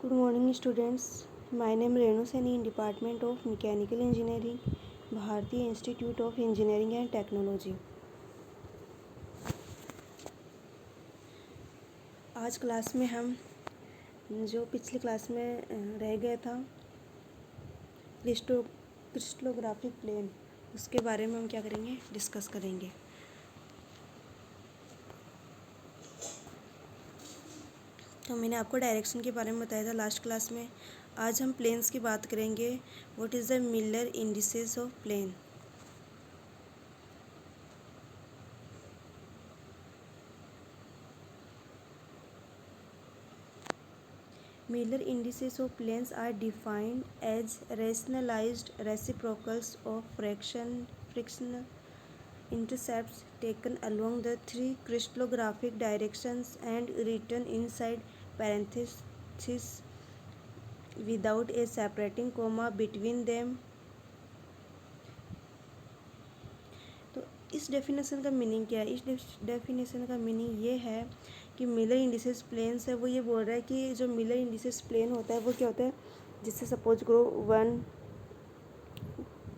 Good morning students. My name is Renu Seni in Department of Mechanical Engineering, Bharati Institute of Engineering and Technology. आज class में हम जो पिछली class में रह गया था क्रिस्टलोग्राफिक प्लेन, उसके बारे में हम क्या करेंगे, डिस्कस करेंगे। तो मैंने आपको डायरेक्शन के बारे में बताया था लास्ट क्लास में। आज हम प्लेन्स की बात करेंगे। What is the Miller indices of plane. Miller indices of planes are defined as rationalized reciprocals of frictional intercepts taken along the three crystallographic directions and written inside parentheses without a separating comma between them। तो इस definition का meaning क्या है? इस definition का meaning ये है कि मिलर इंडिसेस प्लेन्स है, वो ये बोल रहा है कि जो मिलर इंडिसेस प्लेन होता है वो क्या होता है, जिससे सपोज करो 1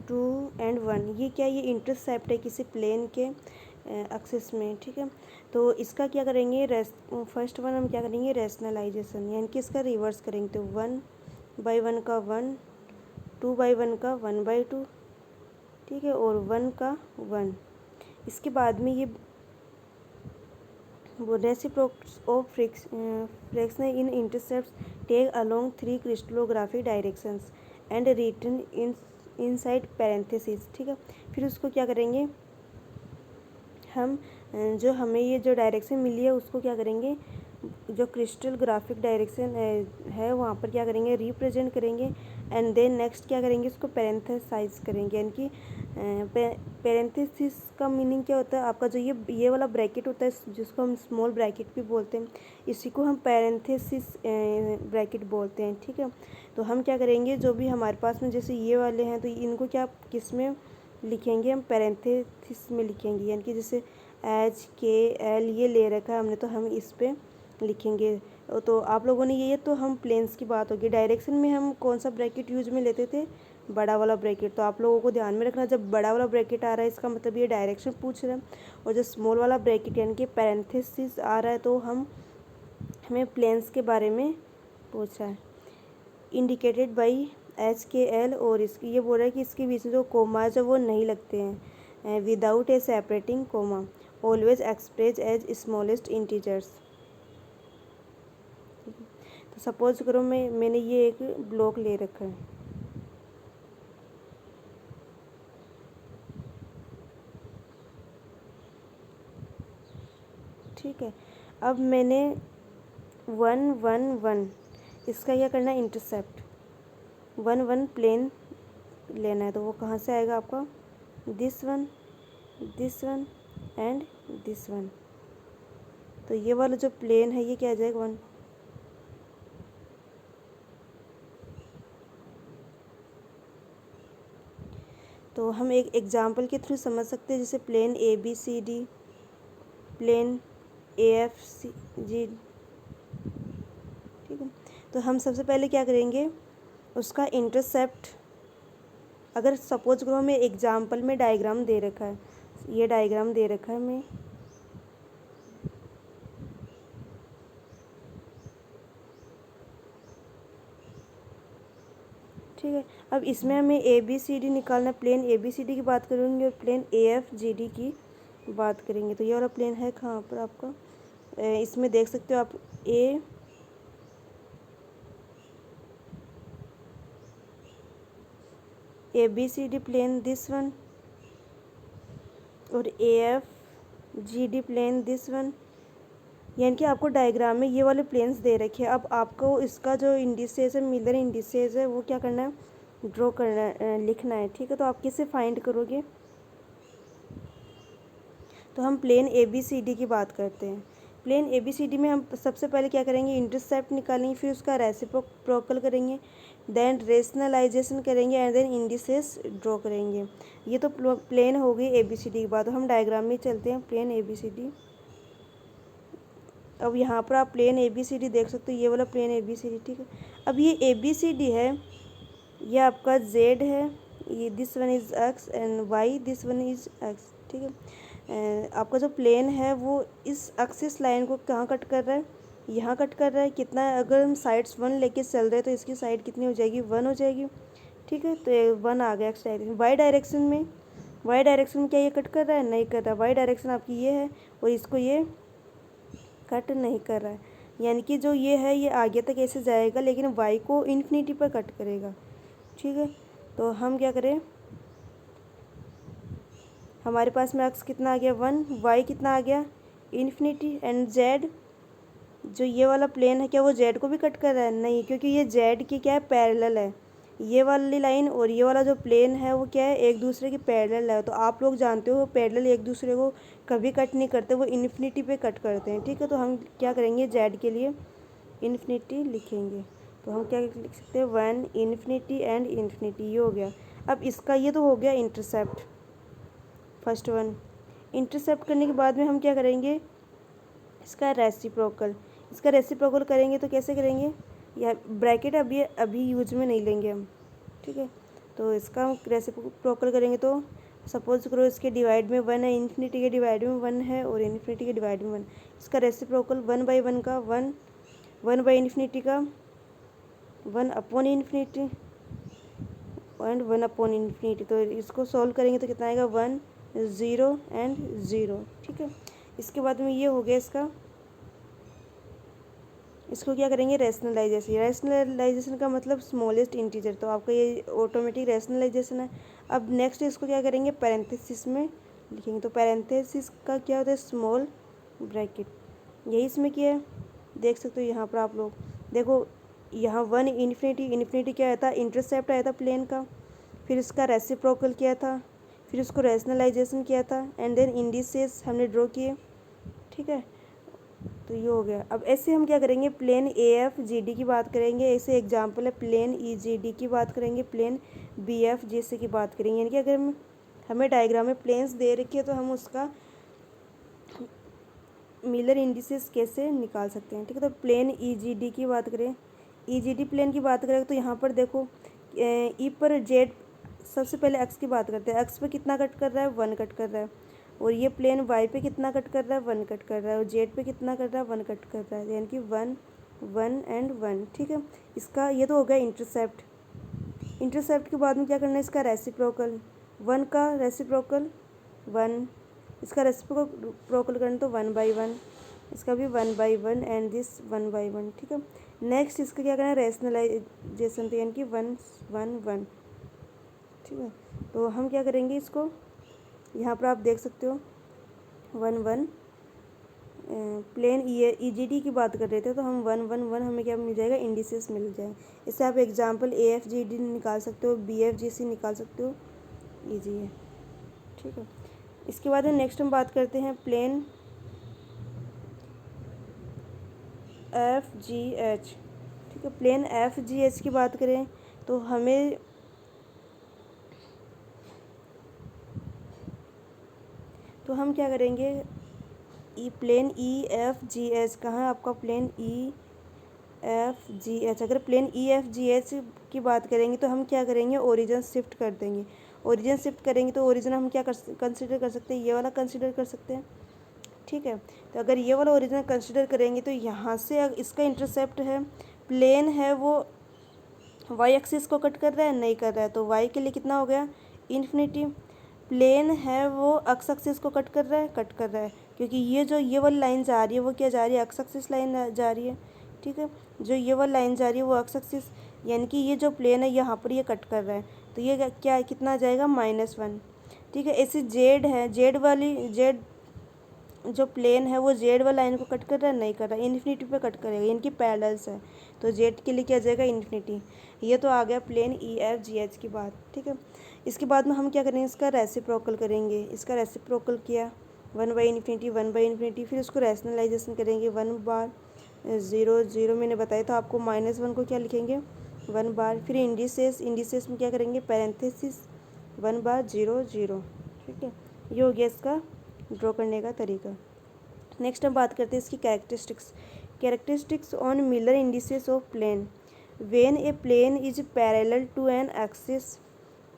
2 एंड 1, ये क्या, ये इंटरसेप्ट है किसी प्लेन के एक्सिस में, ठीक है। तो इसका क्या करेंगे, फर्स्ट वन हम क्या करेंगे, रैशनलाइजेशन, यानी कि इसका रिवर्स करेंगे। तो 1/1 का 1, 2/1 का 1/2, ठीक है, और 1 का 1। इसके बाद में ये reciprocals of fraction in intercepts take along three crystallographic directions and written inside parenthesis, ठीक है। फिर उसको क्या करेंगे हम, जो हमें ये जो डायरेक्शन मिली है उसको क्या करेंगे, जो क्रिस्टल ग्राफिक डायरेक्शन है वहाँ पर क्या करेंगे, रिप्रेजेंट करेंगे। एंड देन नेक्स्ट क्या करेंगे, उसको पैरेंथेसाइज करेंगे, यानी कि पैरेंथेसिस का मीनिंग क्या होता है आपका, जो ये वाला ब्रैकेट होता है जिसको हम स्मॉल ब्रैकेट भी बोलते हैं, इसी को हम पैरेंथेसिस ब्रैकेट बोलते हैं, ठीक है। तो हम क्या करेंगे, जो भी हमारे पास में जैसे ये वाले हैं तो इनको क्या किस में लिखेंगे, हम पैरेंथेसिस में लिखेंगे, यानी कि जैसे HKL ये ले रखा है हमने तो हम इस पे लिखेंगे। तो आप लोगों ने ये तो हम प्लेन्स की बात होगी। डायरेक्शन में हम कौन सा ब्रैकेट यूज में लेते थे, बड़ा वाला ब्रैकेट। तो आप लोगों को ध्यान में रखना, जब बड़ा वाला ब्रैकेट आ रहा है इसका मतलब ये डायरेक्शन पूछ रहा है, और जो स्मॉल वाला ब्रैकेट यानी कि पैरेंथेसिस आ रहा है तो हमें प्लेन्स के बारे में पूछा है। इंडिकेटेड बाई HKL, और इसकी ये बोल रहा है कि इसके बीच में जो कोमा जो वो नहीं लगते हैं, without a separating comma, always express as smallest integers. तो सपोज करो मैंने ये एक ब्लॉक ले रखा है, ठीक है। अब मैंने 1 1 1 इसका क्या करना है, इंटरसेप्ट 1 1 प्लेन लेना है। तो वो कहाँ से आएगा आपका, this one and this one. तो ये वाला जो प्लेन है ये क्या आ जाएगा, 1। तो हम एक एग्जांपल के थ्रू समझ सकते हैं, जैसे प्लेन ABCD, प्लेन AFG, ठीक है। तो हम सबसे पहले क्या करेंगे, उसका इंटरसेप्ट, अगर सपोज करो हमें एग्जांपल में डायग्राम दे रखा है, ये डायग्राम दे रखा है हमें, ठीक है। अब इसमें हमें ABCD निकालना, प्लेन ABCD की बात करेंगे और प्लेन AFGD की बात करेंगे। तो ये वाला प्लेन है कहाँ पर आपका, इसमें देख सकते हो आप ABCD प्लेन दिस वन, और AFGD प्लेन दिस वन, यानी कि आपको डायग्राम में ये वाले प्लेन्स दे रखे हैं। अब आपको इसका जो इंडिसेस है, मिलर इंडिसेस है, वो क्या करना है, ड्रॉ करना है, लिखना है, ठीक है। तो आप किससे फाइंड करोगे, तो हम प्लेन ABCD की बात करते हैं। प्लेन ABCD में हम सबसे पहले क्या करेंगे, इंटरसेप्ट निकालेंगे, फिर उसका रेसिप्रोकल करेंगे, देन रेशनलाइजेशन करेंगे एंड देन इंडिसेस ड्रॉ करेंगे। ये तो प्लेन हो गई ABCD की बात। हम डायग्राम में चलते हैं, प्लेन ABCD। अब यहाँ पर आप प्लेन ABCD देख सकते हो, ये वाला प्लेन ABCD, ठीक है। अब ये ABCD है, ये आपका Z है, ये this one is X and Y, this one is X, ठीक है। आपका जो प्लेन है वो इस एक्सिस लाइन को कहाँ कट कर रहा है, यहाँ कट कर रहा है। कितना है, अगर हम साइड्स 1 लेके चल रहे हैं तो इसकी साइड कितनी हो जाएगी, 1 हो जाएगी, ठीक है। तो 1 आ गया X डायरेक्शन। वाई डायरेक्शन में क्या ये कट कर रहा है, नहीं कर रहा। वाई डायरेक्शन आपकी ये है और इसको ये कट नहीं कर रहा है, यानी कि जो ये है ये आगे तक ऐसे जाएगा लेकिन वाई को इन्फिनिटी पर कट करेगा, ठीक है। तो हम क्या करें, हमारे पास में एक्स कितना आ गया 1, वाई कितना आ गया इन्फिनिटी, एंड जेड जो ये वाला प्लेन है क्या वो जेड को भी कट कर रहा है, नहीं, क्योंकि ये जेड की क्या है, पैरेलल है। ये वाली लाइन और ये वाला जो प्लेन है वो क्या है, एक दूसरे की पैरेलल है। तो आप लोग जानते हो पैरेलल एक दूसरे को कभी कट नहीं करते, वो इन्फिनिटी पे कट करते हैं, ठीक है। तो हम क्या करेंगे, जेड के लिए इन्फिनिटी लिखेंगे। तो हम क्या लिख सकते हैं, 1 इन्फिनिटी एंड इन्फिनिटी, ये हो गया। अब इसका ये तो हो गया इंटरसेप्ट, फर्स्ट वन। इंटरसेप्ट करने के बाद में हम क्या करेंगे, इसका रेसिप्रोकल करेंगे। तो कैसे करेंगे, या ब्रैकेट अभी यूज में नहीं लेंगे हम, ठीक है। तो इसका हम रेसिप्रोकल करेंगे तो सपोज करो इसके डिवाइड में 1 है, इन्फिनिटी के डिवाइड में 1 है और इन्फिनिटी के डिवाइड में 1। इसका रेसिप्रोकल 1/1 का 1 बाई इन्फिनिटी का 1 upon infinity and 1 upon infinity. तो इसको सॉल्व करेंगे तो कितना आएगा, 1 0 एंड 0, ठीक है। इसके बाद में ये हो गया इसको क्या करेंगे, रैशनलाइजेशन का मतलब स्मॉलेस्ट इंटीजर, तो आपका ये ऑटोमेटिक रैशनलाइजेशन है। अब नेक्स्ट इसको क्या करेंगे, पैरेंथेसिस में लिखेंगे। तो पैरेंथेसिस का क्या होता है, स्मॉल ब्रैकेट, यही इसमें किया है, देख सकते हो यहाँ पर आप लोग। देखो यहाँ 1 इन्फिनिटी क्या आया था, इंटरसेप्ट आया था प्लेन का, फिर इसका रेसिप्रोकल किया था, फिर उसको रैशनलाइजेशन किया था, एंड देन इंडिसेस हमने ड्रॉ किए, ठीक है। तो ये हो गया। अब ऐसे हम क्या करेंगे, प्लेन AFGD की बात करेंगे, ऐसे एग्जांपल है प्लेन EGD की बात करेंगे, प्लेन BFGC की बात करेंगे। यानी कि अगर हमें डायग्राम में प्लेन्स दे रखी है तो हम उसका मिलर इंडिसेस कैसे निकाल सकते हैं, ठीक है। तो प्लेन EGD की बात करें, EGD प्लेन की बात करें तो यहाँ पर देखो ई पर जेड, सबसे पहले एक्स की बात करते हैं। एक्स पे कितना कट कर रहा है, 1 कट कर रहा है, और ये प्लेन वाई पे कितना कट कर रहा है, 1 कट कर रहा है, और जेड पे कितना कर रहा है, 1 कट कर रहा है, यानी कि 1 1 एंड 1, ठीक है। इसका ये तो हो गया इंटरसेप्ट के बाद में क्या करना है, इसका रेसिप्रोकल, 1 का रेसिप्रोकल 1, इसका रेसिप्रोकल करना तो 1/1, इसका भी 1/1 एंड दिस 1/1, ठीक है। नेक्स्ट इसका क्या करना है, रैशनलाइजेशन, तो यानी कि 1 1 1, ठीक है। तो हम क्या करेंगे, इसको यहाँ पर आप देख सकते हो 1 1, प्लेन EGD की बात कर रहे थे तो हम 1 1 1 हमें क्या मिल जाएगा, इंडिसेस मिल जाए। इससे आप एग्जांपल AFGD निकाल सकते हो, BFGC निकाल सकते हो, ईजी है, ठीक है। इसके बाद नेक्स्ट हम बात करते हैं प्लेन FGH, ठीक है। प्लेन FGH की बात करें तो हम क्या करेंगे, प्लेन EFGH कहाँ है आपका, प्लेन EFGH। अगर प्लेन EFGH की बात करेंगे तो हम क्या करेंगे, ओरिजिन शिफ्ट कर देंगे। ओरिजिन शिफ्ट करेंगे तो ओरिजिन हम क्या कंसिडर कर सकते हैं, ये वाला कंसिडर कर सकते हैं, ठीक है। तो अगर ये वाला ओरिजिन कंसिडर करेंगे तो यहाँ से इसका इंटरसेप्ट है, प्लेन है वो वाई एक्सिस को कट कर रहा है, नहीं कर रहा है, तो वाई के लिए कितना हो गया, इन्फिनिटी। प्लेन है वो एक्स एक्सिस को कट कर रहा है, क्योंकि ये वाली लाइन जा रही है वो क्या जा रही है, एक्स एक्सिस लाइन जा रही है, ठीक है। जो ये वाली लाइन जा रही है वो एक्स एक्सिस, यानी कि ये जो प्लेन है यहाँ पर ये कट कर रहा है, तो ये क्या कितना आ जाएगा, -1, ठीक है। ऐसे जेड है, जेड जो प्लेन है वो जेड वाला लाइन को कट कर रहा है, नहीं कर रहा है, इन्फिनिटी पे कट करेगा, इनकी पैरेलल्स है, तो जेड के लिए क्या जाएगा, इन्फिनिटी। ये तो आ गया प्लेन EFGH की बात, ठीक है। इसके बाद में हम क्या करेंगे, इसका रेसिप्रोकल करेंगे। इसका रेसिप्रोकल किया 1/∞, फिर उसको रैशनलाइजेशन करेंगे 1 बार 0 0, मैंने बताया था आपको, -1 को क्या लिखेंगे, 1 बार, फिर इंडिसेस में क्या करेंगे, पैरेंथेसिस 1 बार 0 0, ठीक है। ये हो गया इसका ड्रॉ करने का तरीका। नेक्स्ट हम बात करते हैं इसकी characteristics on Miller indices of plane. When a plane is parallel to an axis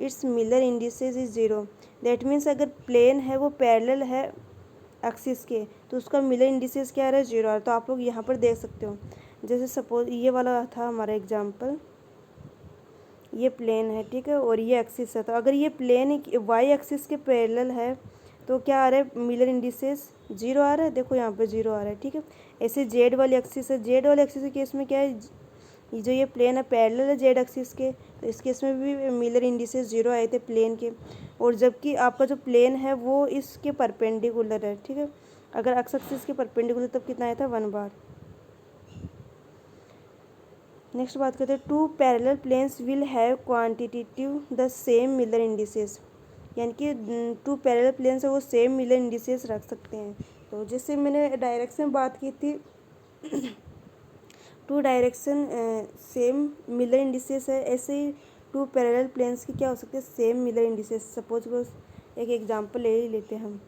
its Miller indices is zero. That means अगर प्लेन है वो पैरेलल है एक्सिस के तो उसका मिलर इंडिसेस क्या आ रहा है, जीरो आ रहा है। तो आप लोग यहाँ पर देख सकते हो, जैसे सपोज ये वाला था हमारा एग्जाम्पल, ये प्लेन है ठीक है, और ये एक्सिस है। तो अगर ये प्लेन वाई एक्सिस के पैरेलल है तो क्या आ रहा है, मिलर इंडिसेस जीरो आ रहा है। देखो यहाँ पे जीरो आ रहा है ठीक है। ऐसे जेड वाली एक्सिस है, जेड वाली एक्सिस के केस में क्या है, जो ये प्लेन है पैरेलल है जेड एक्सिस के, तो इस केस में भी मिलर इंडिसेस जीरो आए थे प्लेन के। और जबकि आपका जो प्लेन है वो इसके परपेंडिकुलर है ठीक है। अगर एक्स एक्सिस के परपेंडिकुलर तब कितना आया था, 1 बार। नेक्स्ट बात करते हैं, two parallel planes will have quantitative the same Miller indices. यानी कि टू पैरेलल प्लेन्स है वो सेम मिलर इंडिसेस रख सकते हैं। तो जैसे मैंने डायरेक्शन बात की थी, two direction same Miller indices है, ऐसे ही टू पैरेलल प्लेन्स की क्या हो सकते हैं, सेम मिलर इंडिसेस। सपोज को एक एग्जांपल ले ही लेते हैं हम,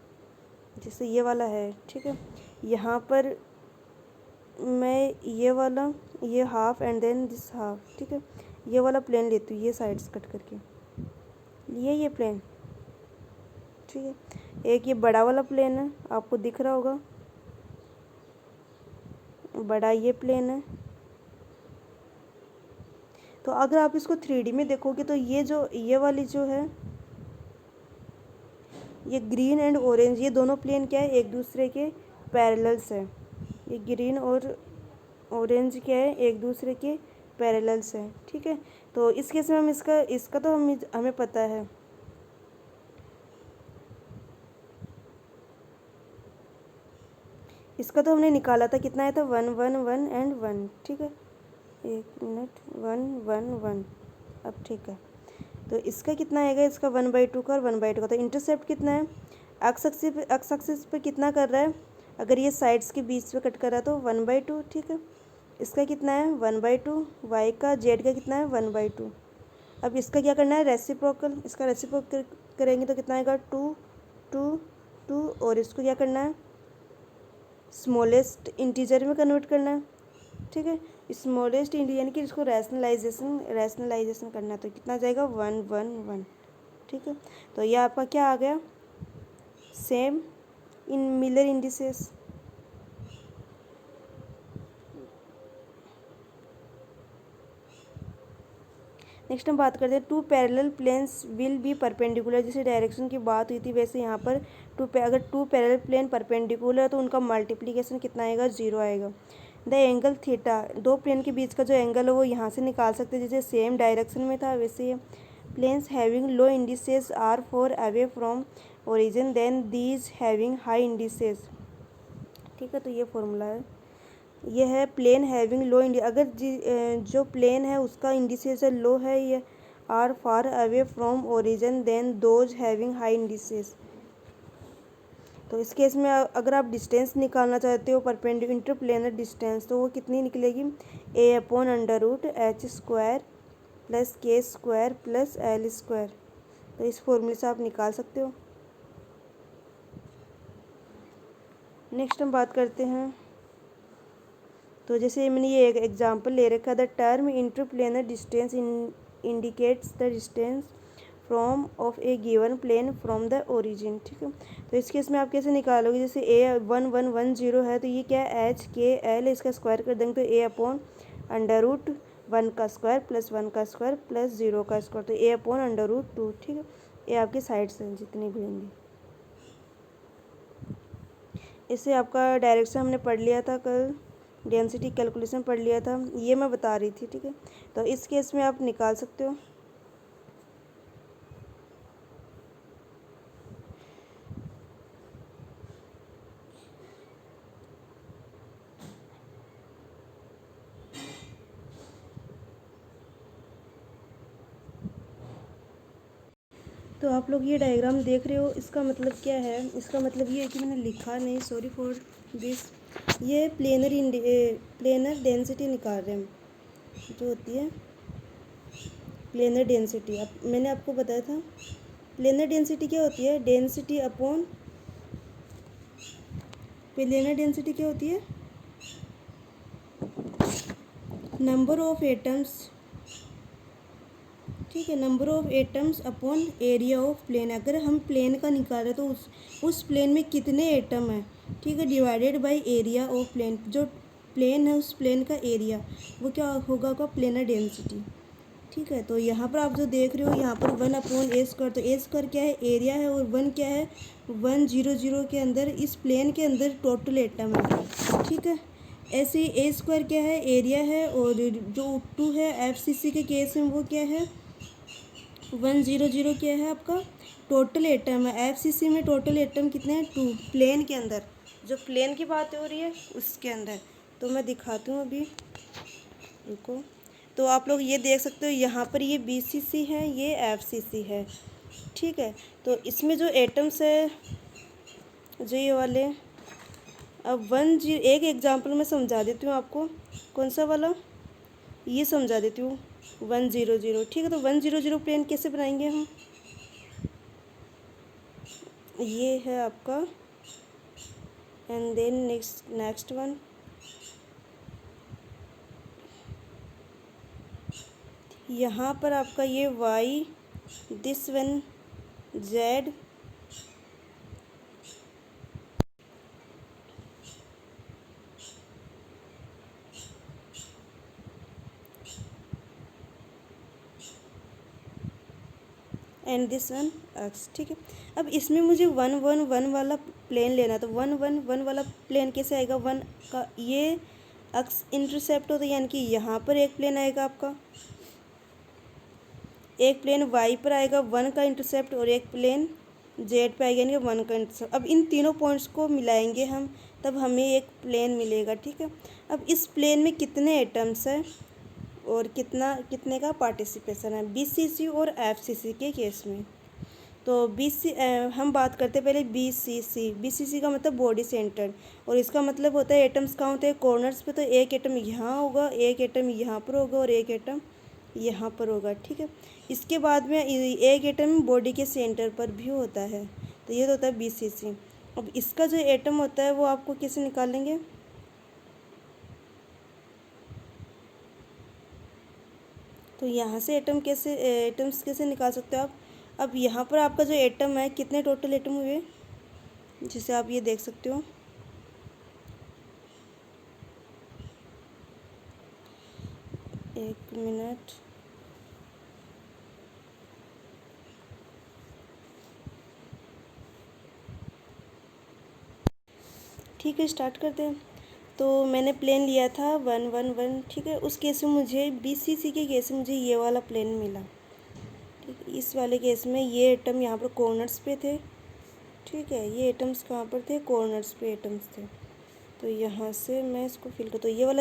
जैसे ये वाला है ठीक है। यहाँ पर मैं ये वाला, ये half and then this half ठीक है, ये वाला प्लेन लेती हूँ, ये साइड्स कट करके ये प्लेन ठीक है। एक ये बड़ा वाला प्लेन है, आपको दिख रहा होगा, बड़ा ये प्लेन है। तो अगर आप इसको 3D में देखोगे तो ये वाली जो है, ये ग्रीन एंड ऑरेंज, ये दोनों प्लेन क्या है, एक दूसरे के पैरेलल्स है। ये ग्रीन और ऑरेंज क्या है, एक दूसरे के पैरेलल्स है ठीक है। तो इस केस में हम इसका तो हमें पता है, इसका तो हमने निकाला था, कितना आया था, 1 1 1 एंड 1 ठीक है। एक मिनट, 1 1 1, अब ठीक है। तो इसका कितना आएगा, इसका 1/2 का और 1/2 का। तो इंटरसेप्ट कितना है, एक्स एक्सिस पे कितना कर रहा है, अगर ये साइड्स के बीच में कट कर रहा है तो 1/2 ठीक है। इसका कितना है, 1/2, वाई का जेड का कितना है, 1/2। अब इसका क्या करना है, रेसिप्रोकल, इसका रेसिप्रोकल करेंगे तो कितना आएगा, 2 2 2, और इसको क्या करना है, स्मॉलेस्ट इंटीजर में कन्वर्ट करना है ठीक है। स्मॉलेस्ट इंटीजर यानी कि इसको रैशनलाइजेशन करना है, तो कितना जाएगा, 1 1 1 ठीक है। तो ये आपका क्या आ गया, same in Miller indices. Next हम बात करते हैं, two parallel planes will be perpendicular. जैसे डायरेक्शन की बात हुई थी वैसे यहाँ पर अगर टू पैरेलल प्लेन परपेंडिकुलर है तो उनका मल्टीप्लिकेशन कितना आएगा, 0 आएगा। द एंगल थीटा, दो प्लेन के बीच का जो एंगल है वो यहाँ से निकाल सकते हैं, जैसे सेम डायरेक्शन में था वैसे ही। Planes having low indices are far away from origin then these having high indices ठीक है। तो ये फॉर्मूला है, ये है प्लेन हैविंग लो अगर जो प्लेन है उसका इंडिसेस लो है, ये are far away from origin then those having high indices. तो इस केस में अगर आप डिस्टेंस निकालना चाहते हो, परपेंडिकुलर इंटरप्लेनर डिस्टेंस, तो वो कितनी निकलेगी, a/√h² + k² + l²। तो इस फॉर्मूले से आप निकाल सकते हो। नेक्स्ट हम बात करते हैं, तो जैसे मैंने ये एक एग्जांपल ले रखा है, the term interplanar distance indicates the distance from of a given plane from the origin ठीक है। तो इस केस में आप कैसे निकालोगे, जैसे a1110 है तो ये क्या है, h/k/l, इसका स्क्वायर कर देंगे तो a/√1 का स्क्वायर + 1 का स्क्वायर + 0 का स्क्वायर, तो a/√2 ठीक है। ये आपकी साइड्स हैं जितनी भी होंगी। इससे आपका डायरेक्शन हमने पढ़ लिया था कल, डेंसिटी कैलकुलेशन पढ़ लिया था, ये मैं बता रही थी ठीक है। तो इस केस में आप निकाल सकते हो। तो आप लोग ये डायग्राम देख रहे हो, इसका मतलब क्या है, इसका मतलब ये है कि मैंने लिखा नहीं, सॉरी फॉर दिस। ये प्लेनर डेंसिटी निकाल रहे हैं, जो होती है प्लेनर डेंसिटी। अब मैंने आपको बताया था प्लेनर डेंसिटी क्या होती है, डेंसिटी अपॉन प्लेनर डेंसिटी क्या होती है? नंबर ऑफ एटम्स, ठीक है, number of atoms upon area of plane. अगर हम प्लेन का निकाल रहे तो उस प्लेन में कितने एटम हैं, ठीक है, divided by area of plane. जो प्लेन है उस प्लेन का एरिया वो क्या होगा आपका प्लेनर डेंसिटी। ठीक है, तो यहाँ पर आप जो देख रहे हो यहाँ पर 1/a², तो a² क्या है? एरिया है, और 1 क्या है? 100 के अंदर इस प्लेन के अंदर टोटल एटम है। ठीक है, ऐसे ही a² क्या है? एरिया है, और जो 2 है FCC के केस में वो क्या है? 100 क्या है आपका? टोटल एटम है। FCC में टोटल एटम कितने हैं? 2, प्लेन के अंदर, जो प्लेन की बात हो रही है उसके अंदर। तो मैं दिखाती हूँ अभी, रुको। तो आप लोग ये देख सकते हो यहाँ पर ये BCC है, ये FCC है। ठीक है, तो इसमें जो एटम्स है जो ये वाले, अब एक एग्जांपल मैं समझा देती हूँ आपको। कौन सा वाला? ये समझा देती हूँ, 100। ठीक है, तो 100 प्लेन कैसे बनाएंगे हम? ये है आपका, एंड देन नेक्स्ट वन, यहाँ पर आपका ये Y, this one Z, and this one x. ठीक है, अब इसमें मुझे 1 1 1 वाला प्लेन लेना, तो 1 1 1 वाला प्लेन कैसे आएगा? 1 का ये एक्स इंटरसेप्ट होता है, यानी कि यहाँ पर एक प्लेन आएगा आपका, एक प्लेन वाई पर आएगा 1 का इंटरसेप्ट, और एक प्लेन जेड पे आएगा यानी कि 1 का इंटरसेप्ट। अब इन तीनों पॉइंट्स को मिलाएंगे हम, तब हमें एक प्लेन मिलेगा। ठीक है, अब इस प्लेन में कितने एटम्स हैं और कितने का पार्टिसिपेशन है BCC और FCC के केस में। तो हम बात करते पहले BCC का मतलब बॉडी सेंटर, और इसका मतलब होता है एटम्स कहाँ होते हैं? कॉर्नर्स पे। तो एक एटम यहाँ होगा, एक एटम यहाँ पर होगा, और एक एटम यहाँ पर होगा। ठीक है, इसके बाद में एक एटम बॉडी के सेंटर पर भी होता है, तो ये तो होता है BCC। अब इसका जो एटम होता है वो आपको कैसे निकालेंगे? तो यहाँ से एटम्स कैसे निकाल सकते हो आप? अब यहाँ पर आपका जो एटम है, कितने टोटल एटम हुए, जिसे आप ये देख सकते हो। एक मिनट, ठीक है, स्टार्ट करते हैं। तो मैंने प्लेन लिया था 1 1 1। ठीक है, उस केस में मुझे BCC के केस में मुझे ये वाला प्लेन मिला। ठीक है, इस वाले केस में ये एटम यहाँ पर कॉर्नर्स पे थे। ठीक है, ये एटम्स कहाँ पर थे? कॉर्नर्स पे एटम्स थे। तो यहाँ से मैं इसको फिल कर, तो ये वाला